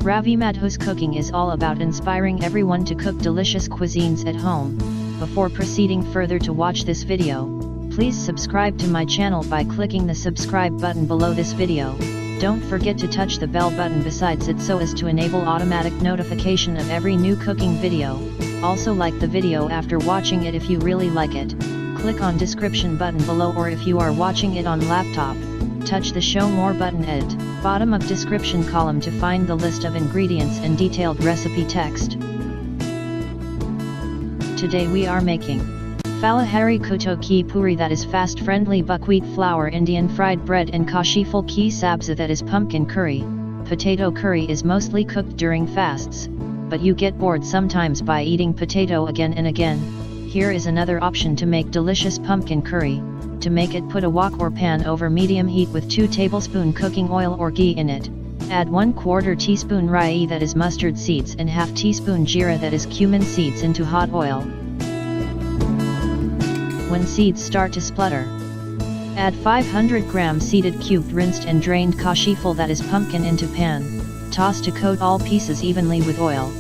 Ravi Madhu's cooking is all about inspiring everyone to cook delicious cuisines at home. Before proceeding further to watch this video, please subscribe to my channel by clicking the subscribe button below this video. Don't forget to touch the bell button besides it so as to enable automatic notification of every new cooking video. Also like the video after watching it if you really like it. Click on description button below, or if you are watching it on laptop, touch the show more button at bottom of description column to find the list of ingredients and detailed recipe text. Today we are making Falahari Kuttu ki Poori, that is fast friendly buckwheat flour Indian fried bread, and Kashifal ki Sabzi, that is pumpkin curry. Potato curry is mostly cooked during fasts, but you get bored sometimes by eating potato again and again. Here is another option to make delicious pumpkin curry. To make it, put a wok or pan over medium heat with 2 tablespoons cooking oil or ghee in it. Add 1/4 teaspoon rayee, that is mustard seeds, and ½ teaspoon jeera, that is cumin seeds, into hot oil. When seeds start to splutter, add 500 grams seeded cubed rinsed and drained kashifal, that is pumpkin, into pan. Toss to coat all pieces evenly with oil.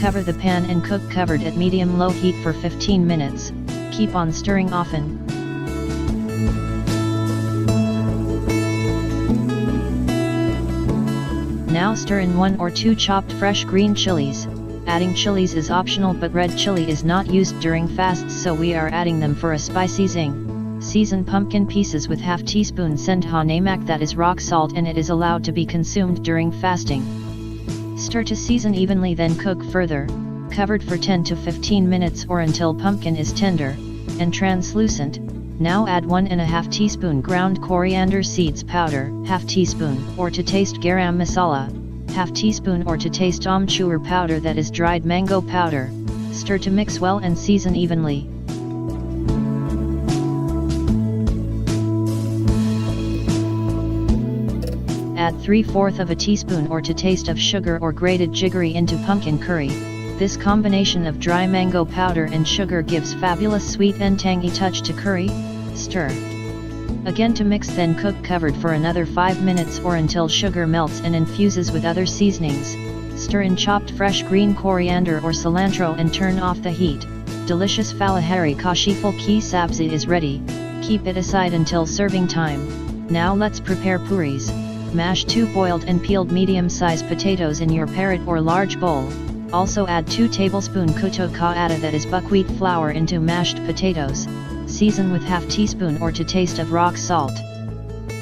Cover the pan and cook covered at medium-low heat for 15 minutes. Keep on stirring often. Now stir in 1 or 2 chopped fresh green chilies. Adding chilies is optional, but red chili is not used during fasts, so we are adding them for a spicy zing. Season pumpkin pieces with ½ teaspoon sendha namak, that is rock salt, and it is allowed to be consumed during fasting. Stir to season evenly, then cook further, covered for 10 to 15 minutes or until pumpkin is tender and translucent. Now add 1½ teaspoon ground coriander seeds powder, ½ teaspoon, or to taste garam masala, ½ teaspoon, or to taste amchur powder, that is dried mango powder. Stir to mix well and season evenly. Add 3/4 teaspoon or to taste of sugar or grated jaggery into pumpkin curry. This combination of dry mango powder and sugar gives fabulous sweet and tangy touch to curry. Stir again to mix, then cook covered for another 5 minutes or until sugar melts and infuses with other seasonings. Stir in chopped fresh green coriander or cilantro and turn off the heat. Delicious Falahari Kashifal ki Sabzi is ready. Keep it aside until serving time. Now let's prepare puris. Mash 2 boiled and peeled medium-sized potatoes in your parrot or large bowl. Also add 2 tablespoons kuttu ka atta, that is buckwheat flour, into mashed potatoes. Season with ½ teaspoon or to taste of rock salt.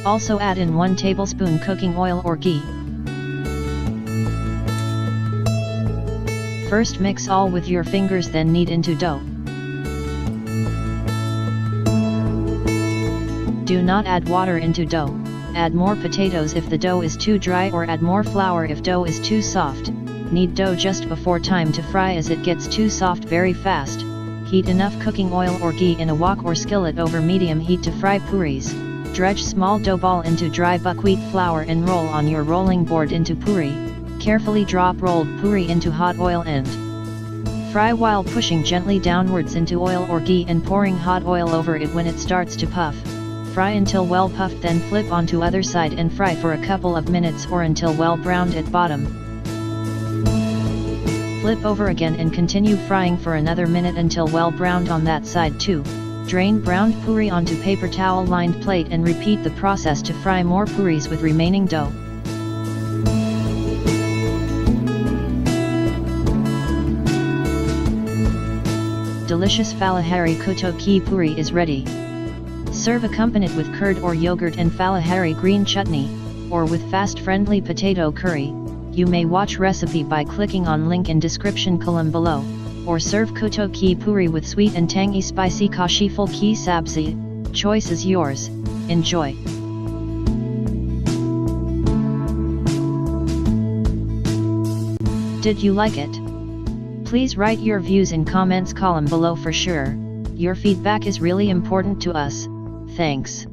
Also add in 1 tablespoon cooking oil or ghee. First mix all with your fingers, then knead into dough. Do not add water into dough. Add more potatoes if the dough is too dry, or add more flour if dough is too soft. Knead dough just before time to fry, as it gets too soft very fast. Heat enough cooking oil or ghee in a wok or skillet over medium heat to fry puris. Dredge small dough ball into dry buckwheat flour and roll on your rolling board into puri. Carefully drop rolled puri into hot oil and fry while pushing gently downwards into oil or ghee and pouring hot oil over it when it starts to puff. Fry until well puffed, then flip onto other side and fry for a couple of minutes or until well browned at bottom. Flip over again and continue frying for another minute until well browned on that side too. Drain browned puri onto paper towel lined plate and repeat the process to fry more puris with remaining dough. Delicious Falahari Kuttu ki Poori is ready. Serve accompanied with curd or yogurt and Falahari green chutney, or with fast-friendly potato curry. You may watch recipe by clicking on link in description column below, or serve Kuttu ki Poori with sweet and tangy spicy Kashifal ki Sabzi. Choice is yours. Enjoy. Did you like it? Please write your views in comments column below for sure. Your feedback is really important to us. Thanks.